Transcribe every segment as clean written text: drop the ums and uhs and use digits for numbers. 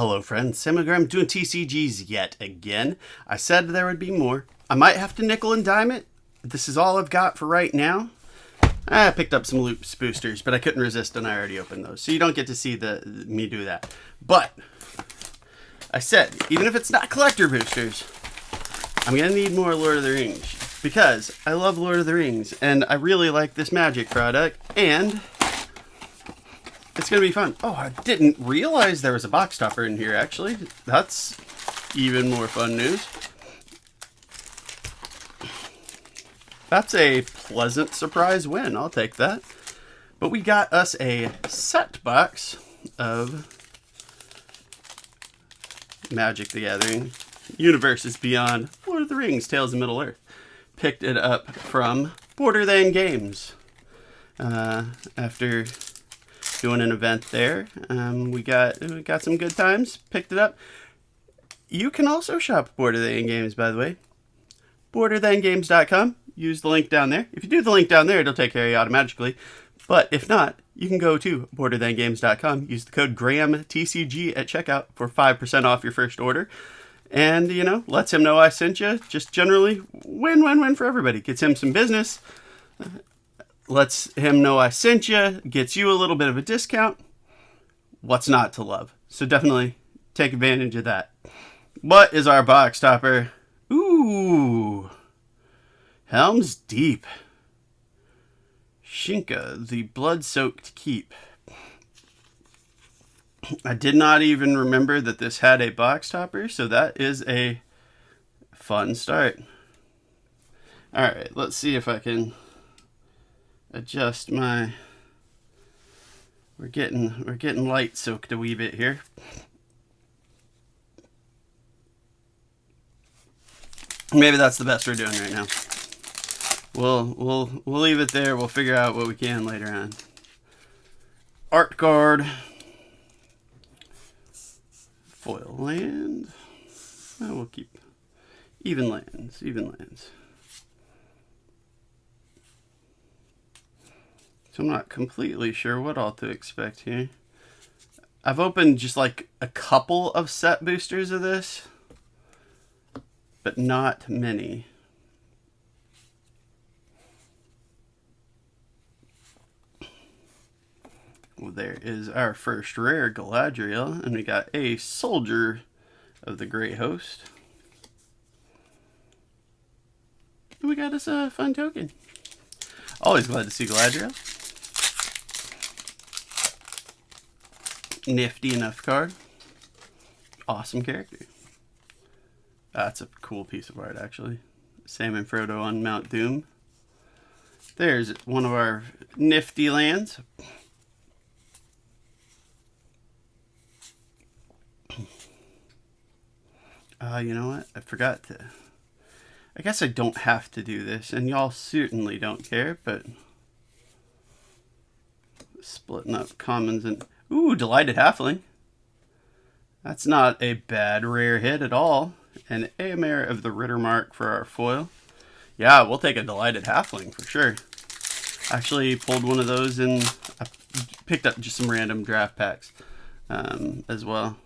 Hello friends, Sam doing TCGs yet again. I said there would be more. I might have to nickel and dime it. This is all I've got for right now. I picked up some loops boosters, but I couldn't resist and I already opened those. So you don't get to see me do that. But I said, even if it's not collector boosters, I'm going to need more Lord of the Rings. Because I love Lord of the Rings and I really like this Magic product and it's going to be fun. Oh, I didn't realize there was a box topper in here, actually. That's even more fun news. That's a pleasant surprise win. I'll take that. But we got us a set box of Magic the Gathering, Universes Beyond, Lord of the Rings, Tales of Middle-earth. Picked it up from Border Than Games. After doing an event there, we got some good times. Picked it up. You can also shop Border Than Games, by the way. BorderThanGames.com. Use the link down there. If you do the link down there, it'll take care of you automatically. But if not, you can go to BorderThanGames.com. Use the code GRAHAMTCG at checkout for 5% off your first order. And, you know, lets him know I sent you. Just generally win-win-win for everybody. Gets him some business. Lets him know I sent you. Gets you a little bit of a discount. What's not to love? So definitely take advantage of that. What is our box topper? Ooh. Helm's Deep. Shinka, the blood-soaked keep. I did not even remember that this had a box topper, so that is a fun start. Alright, let's see if I can adjust my... We're getting light soaked a wee bit here. Maybe that's the best we're doing right now. We'll leave it there. We'll figure out what we can later on. Art card. Foil land. Oh, we'll keep even lands. So I'm not completely sure what all to expect here. I've opened just like a couple of set boosters of this, but not many. Well, there is our first rare Galadriel, and we got a Soldier of the Great Host. And we got us a fun token. Always glad to see Galadriel. Nifty enough card. Awesome character. That's a cool piece of art, actually. Sam and Frodo on Mount Doom. There's one of our nifty lands. You know what? I forgot to... I guess I don't have to do this, and y'all certainly don't care, but... Splitting up commons and... Ooh, Delighted Halfling. That's not a bad rare hit at all. And Aemir of the Rittermark for our foil. Yeah, we'll take a Delighted Halfling for sure. Actually pulled one of those and I picked up just some random draft packs as well.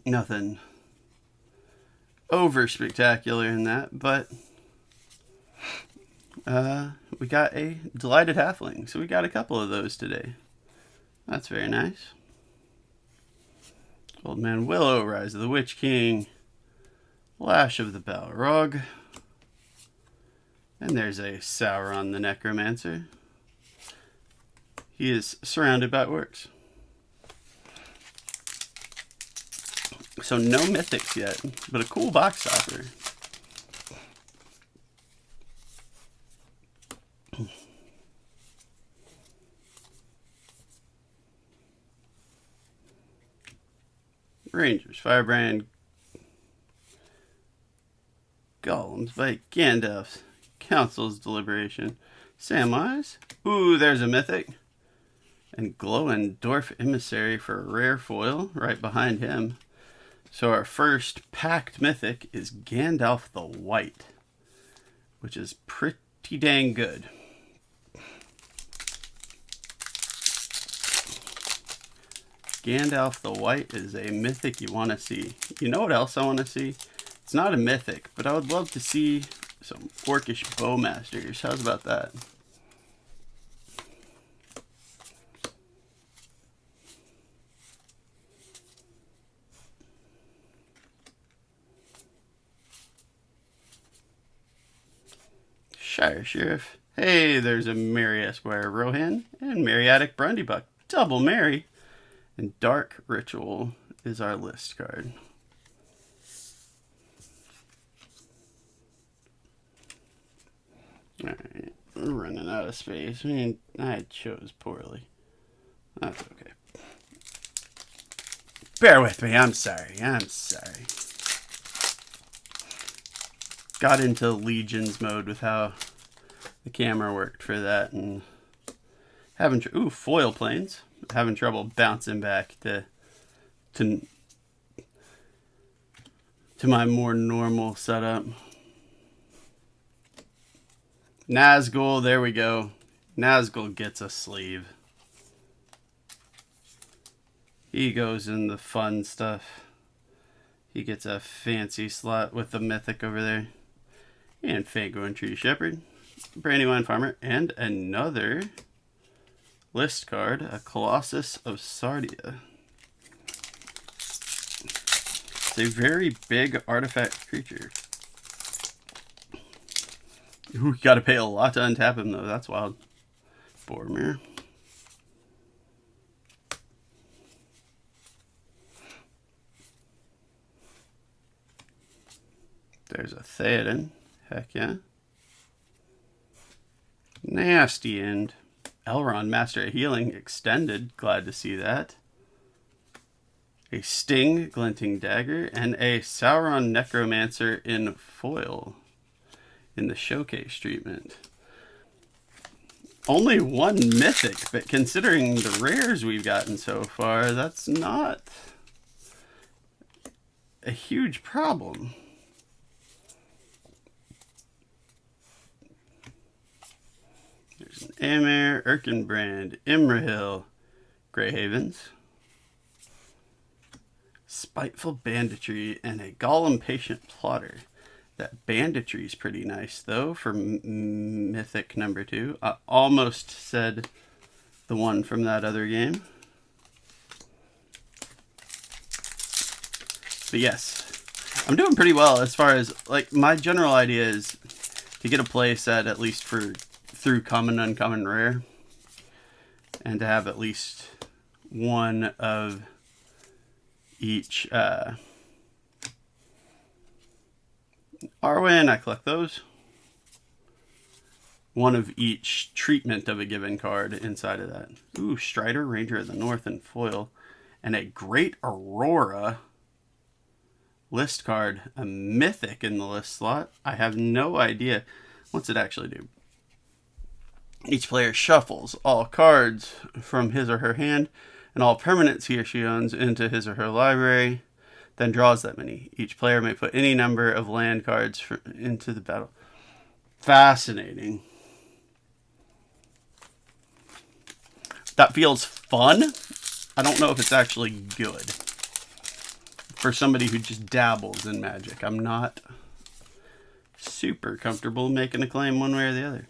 Nothing over spectacular in that, but we got a Delighted Halfling, so we got a couple of those today. That's very nice. Old Man Willow, Rise of the Witch King, Lash of the Balrog, and there's a Sauron the Necromancer. He is surrounded by orcs. So no mythics yet, but a cool box topper. Rangers, Firebrand, Golems, Bite, Gandalf's, Council's Deliberation, Samwise. Ooh, there's a mythic. And Glowendorf Emissary for a rare foil right behind him. So our first packed mythic is Gandalf the White, which is pretty dang good. Gandalf the White is a mythic you want to see. You know what else I want to see? It's not a mythic, but I would love to see some Orcish Bowmasters. How's about that? Shire Sheriff. Hey, there's a Merry Esquire Rohan and Meriatic Brundybuck. Double Merry. And Dark Ritual is our list card. Alright, we're running out of space. I mean, I chose poorly. That's okay. Bear with me, I'm sorry. Got into Legions mode with how the camera worked for that, and having foil planes. Having trouble bouncing back to my more normal setup. Nazgul, there we go. Nazgul gets a sleeve. He goes in the fun stuff. He gets a fancy slot with the mythic over there. And Fango and Tree Shepherd. Brandywine Farmer. And another list card. A Colossus of Sardia. It's a very big artifact creature. Ooh, you gotta pay a lot to untap him though. That's wild. Boromir. There's a Theoden. Heck yeah. Nasty End. Elrond, Master of Healing, extended. Glad to see that. A Sting, Glinting Dagger, and a Sauron Necromancer in foil in the showcase treatment. Only one mythic, but considering the rares we've gotten so far, that's not a huge problem. There's an Aemir, Erkenbrand, Imrahil, Greyhavens, Spiteful Banditry, and a Gollum Patient Plotter. That banditry is pretty nice, though, for Mythic number 2. I almost said the one from that other game. But yes, I'm doing pretty well as far as, like, my general idea is to get a play set at least through common, uncommon, rare. And to have at least one of each, Arwen, I collect those. One of each treatment of a given card inside of that. Ooh, Strider, Ranger of the North in foil. And a Great Aurora list card. A mythic in the list slot. I have no idea. What's it actually do? Each player shuffles all cards from his or her hand and all permanents he or she owns into his or her library. Then draws that many. Each player may put any number of land cards into the battle. Fascinating. That feels fun. I don't know if it's actually good. For somebody who just dabbles in Magic, I'm not super comfortable making a claim one way or the other.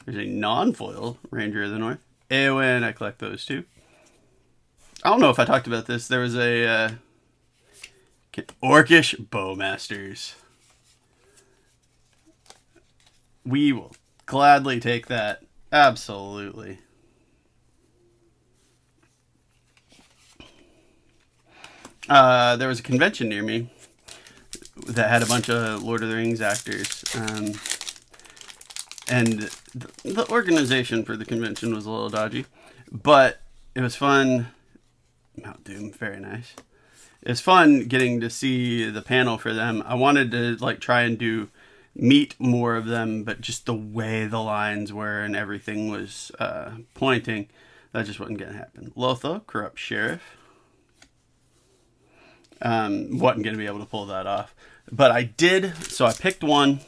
There's a non-foil Ranger of the North. Eowyn, I collect those too. I don't know if I talked about this. There was a Orcish Bowmasters. We will gladly take that. Absolutely. There was a convention near me that had a bunch of Lord of the Rings actors. And the organization for the convention was a little dodgy. But it was fun. Mount Doom, very nice. It's fun getting to see the panel for them. I wanted to try and meet more of them, but just the way the lines were and everything was pointing, that just wasn't going to happen. Lothar, Corrupt Sheriff. Wasn't going to be able to pull that off. But I did, so I picked one.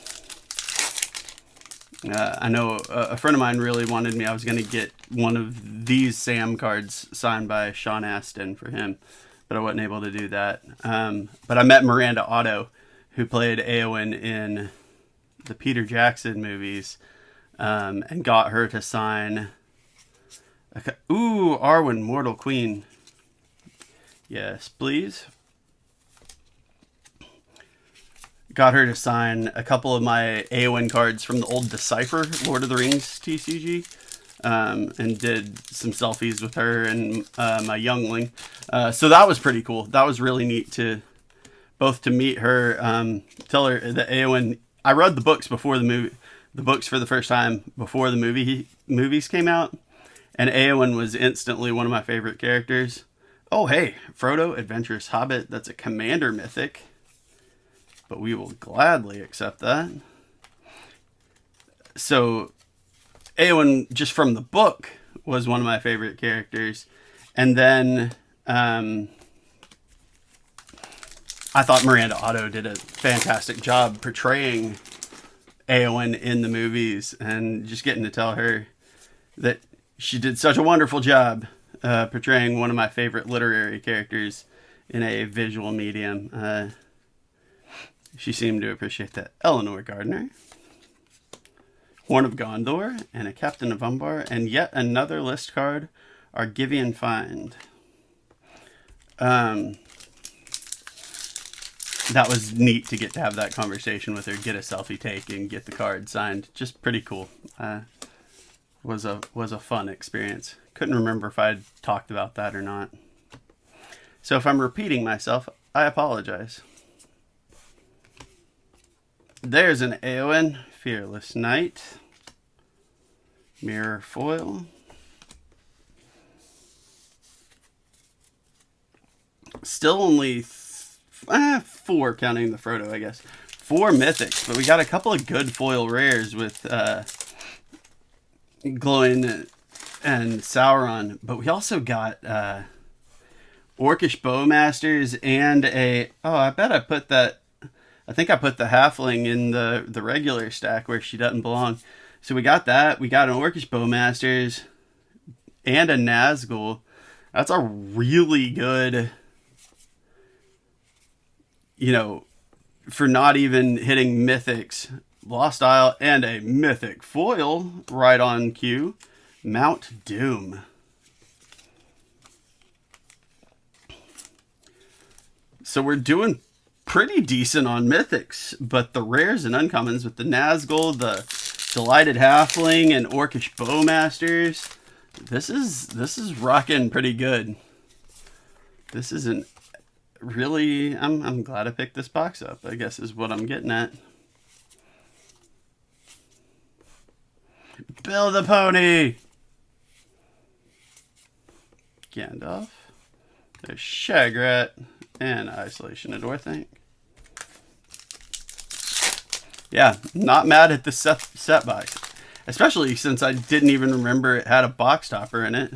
I know a friend of mine really wanted me. I was going to get one of these Sam cards signed by Sean Astin for him, but I wasn't able to do that. But I met Miranda Otto, who played Eowyn in the Peter Jackson movies, and got her to sign. Ooh, Arwen, Mortal Queen. Yes, please. Got her to sign a couple of my Eowyn cards from the old Decipher Lord of the Rings TCG, and did some selfies with her and my youngling. So that was pretty cool. That was really neat to meet her, tell her that Eowyn. I read the books before the movie, the books for the first time before the movies came out, and Eowyn was instantly one of my favorite characters. Oh hey, Frodo, Adventurous Hobbit. That's a Commander mythic. But we will gladly accept that. So, Eowyn, just from the book, was one of my favorite characters. And then, I thought Miranda Otto did a fantastic job portraying Eowyn in the movies. And just getting to tell her that she did such a wonderful job portraying one of my favorite literary characters in a visual medium. She seemed to appreciate that. Eleanor Gardner, Horn of Gondor, and a Captain of Umbar, and yet another list card, Argivian Find. That was neat to get to have that conversation with her, get a selfie take, and get the card signed. Just pretty cool. Was a fun experience. Couldn't remember if I'd talked about that or not. So if I'm repeating myself, I apologize. There's an Eowyn, Fearless Knight, Mirror Foil, still only 4 counting the Frodo, I guess. 4 mythics, but we got a couple of good foil rares with Glowing and Sauron, but we also got Orcish Bowmasters and I think I put the Halfling in the regular stack where she doesn't belong. So we got that. We got an Orcish Bowmasters and a Nazgul. That's a really good, for not even hitting mythics, Lost Isle and a mythic foil right on cue. Mount Doom. So we're doing pretty decent on mythics, but the rares and uncommons with the Nazgul, the Delighted Halfling, and Orcish Bowmasters, this is rocking pretty good. This isn't really. I'm glad I picked this box up, I guess is what I'm getting at. Bill the Pony, Gandalf. There's Shagrat and Isolation of Orthanc. Yeah, not mad at the set box. Especially since I didn't even remember it had a box topper in it.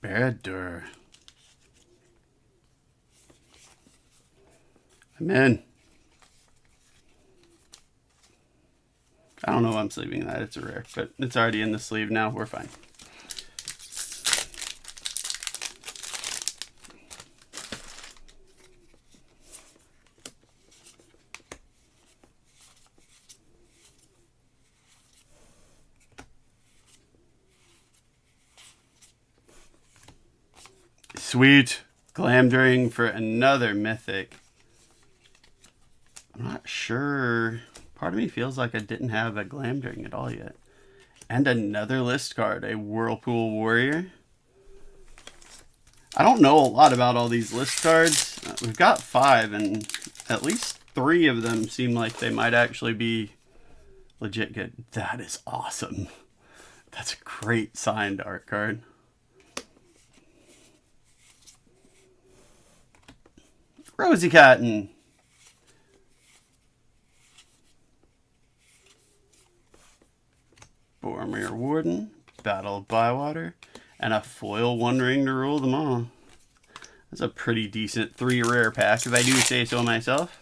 Barad-dûr. I'm in. I don't know why I'm sleeving that. It's a rare, but it's already in the sleeve now. We're fine. Sweet. Glamdring for another mythic. I'm not sure. Part of me feels like I didn't have a Glamdring at all yet. And another list card, a Whirlpool Warrior. I don't know a lot about all these list cards. We've got 5, and at least 3 of them seem like they might actually be legit good. That is awesome. That's a great signed art card. Rosie Cotton. Boromir Warden, Battle of Bywater, and a foil One Ring to rule them all. That's a pretty decent 3 rare pack, if I do say so myself.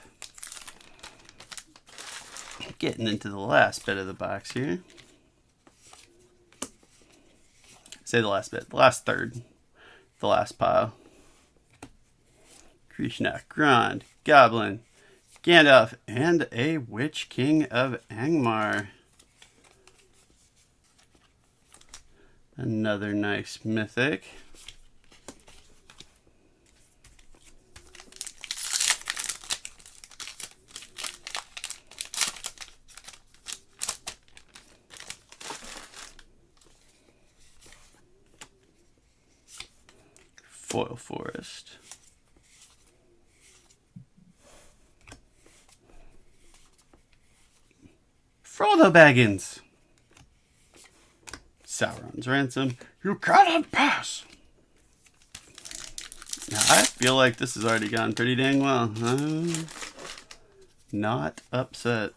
Getting into the last bit of the box here. Say the last bit, the last third, the last pile. Krishna, Grand, Goblin, Gandalf, and a Witch King of Angmar. Another nice mythic. Foil Forest. Frodo Baggins. Sauron's Ransom. You cannot pass. Now, I feel like this has already gone pretty dang well. I'm not upset.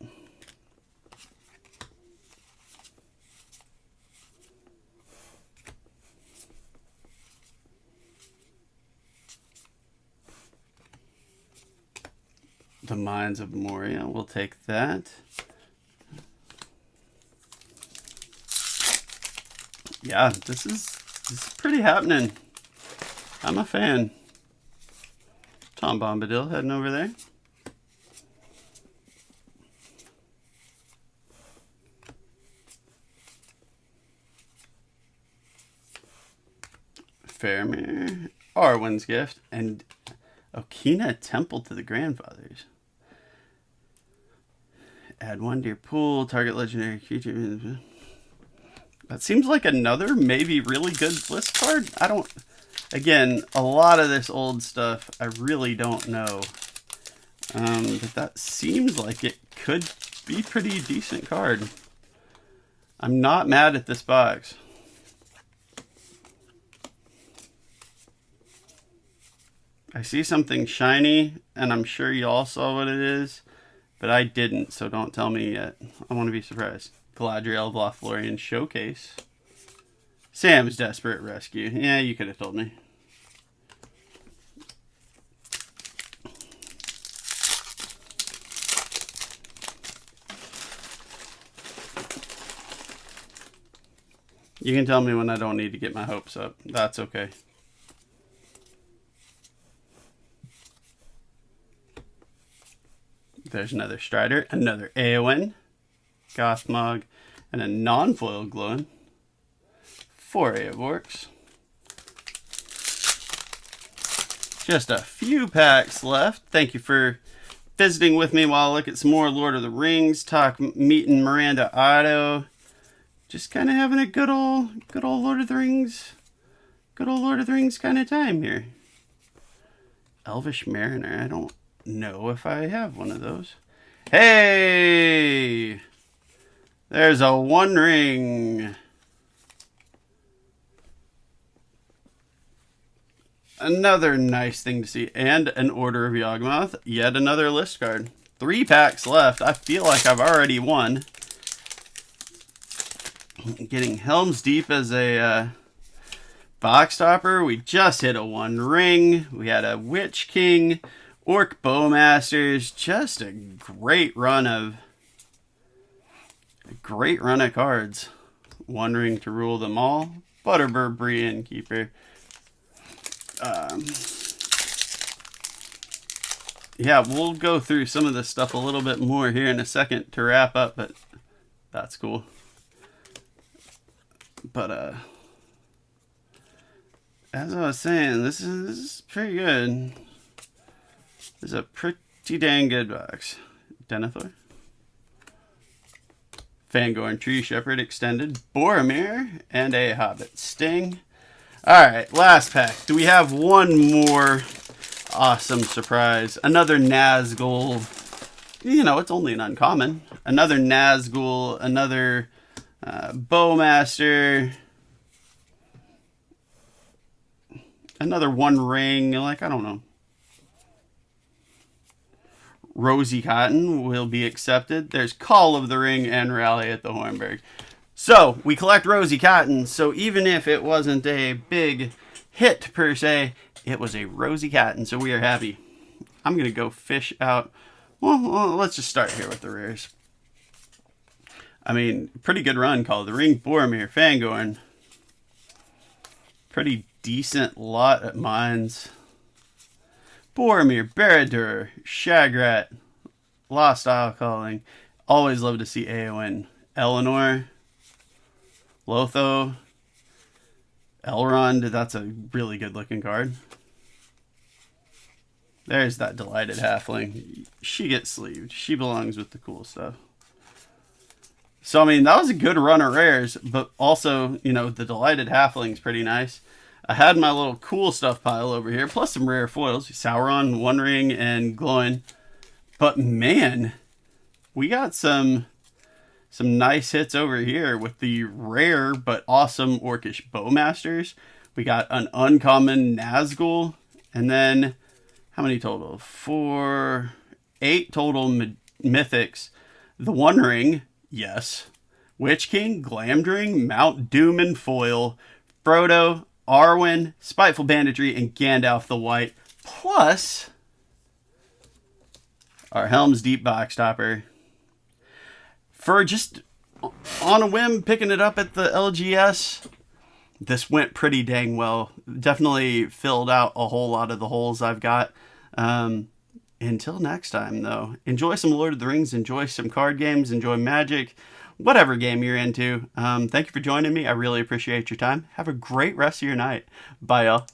The Mines of Moria, we'll take that. Yeah, this is pretty happening. I'm a fan. Tom Bombadil heading over there. Faramir, Arwen's Gift, and Okina Temple to the Grandfathers. Add 1 to your pool, target legendary creature. That seems like another maybe really good list card. I don't... Again, a lot of this old stuff, I really don't know. But that seems like it could be pretty decent card. I'm not mad at this box. I see something shiny, and I'm sure you all saw what it is, but I didn't, so don't tell me yet. I want to be surprised. Galadriel Lothlorien Showcase. Sam's Desperate Rescue. Yeah, you could have told me. You can tell me when I don't need to get my hopes up. That's okay. There's another Strider, another Eowyn, Gothmog, and a non-foil Glowin. 4 Eoborks. Just a few packs left. Thank you for visiting with me while I look at some more Lord of the Rings, talk meeting Miranda Otto. Just kind of having a good old Lord of the Rings kind of time here. Elvish Mariner, I don't know if I have one of those. Hey! There's a One Ring. Another nice thing to see. And an Order of Yawgmoth. Yet another list card. 3 packs left. I feel like I've already won. Getting Helm's Deep as a box topper. We just hit a One Ring. We had a Witch King. Orc Bowmasters. Just a great run of cards. One Ring to rule them all. Butterbur Brienne Keeper. Yeah, we'll go through some of this stuff a little bit more here in a second to wrap up, but that's cool. But as I was saying, this is pretty good. This is a pretty dang good box. Denethor, Fangorn Tree Shepherd Extended, Boromir, and a Hobbit Sting. Alright, last pack. Do we have one more awesome surprise? Another Nazgul. You know, it's only an uncommon. Another Nazgul, another Bowmaster. Another One Ring. Like, I don't know. Rosie Cotton will be accepted. There's Call of the Ring and Rally at the Hornburg. So we collect Rosy Cotton. So even if it wasn't a big hit per se, it was a Rosy Cotton. So we are happy. I'm going to go fish out. Well, let's just start here with the rares. I mean, pretty good run called the Ring, Boromir, Fangorn. Pretty decent lot at mines. Boromir, Baradur, Shagrat, Lost Isle Calling. Always love to see Eowyn. Eleanor, Lotho, Elrond. That's a really good looking card. There's that Delighted Halfling. She gets sleeved. She belongs with the cool stuff. So, I mean, that was a good run of rares, but also, you know, the Delighted Halfling's pretty nice. I had my little cool stuff pile over here, plus some rare foils. Sauron, One Ring, and Glowing. But, man, we got some nice hits over here with the rare but awesome Orcish Bowmasters. We got an uncommon Nazgul, and then, how many total? 8 total mythics. The One Ring, yes. Witch King, Glamdring, Mount Doom and Foil, Frodo, Arwen, Spiteful Banditry, and Gandalf the White, plus our Helm's Deep Box Topper. For just on a whim, picking it up at the LGS, this went pretty dang well. Definitely filled out a whole lot of the holes I've got. Until next time, though, enjoy some Lord of the Rings, enjoy some card games, enjoy Magic, whatever game you're into. Thank you for joining me. I really appreciate your time. Have a great rest of your night. Bye, y'all.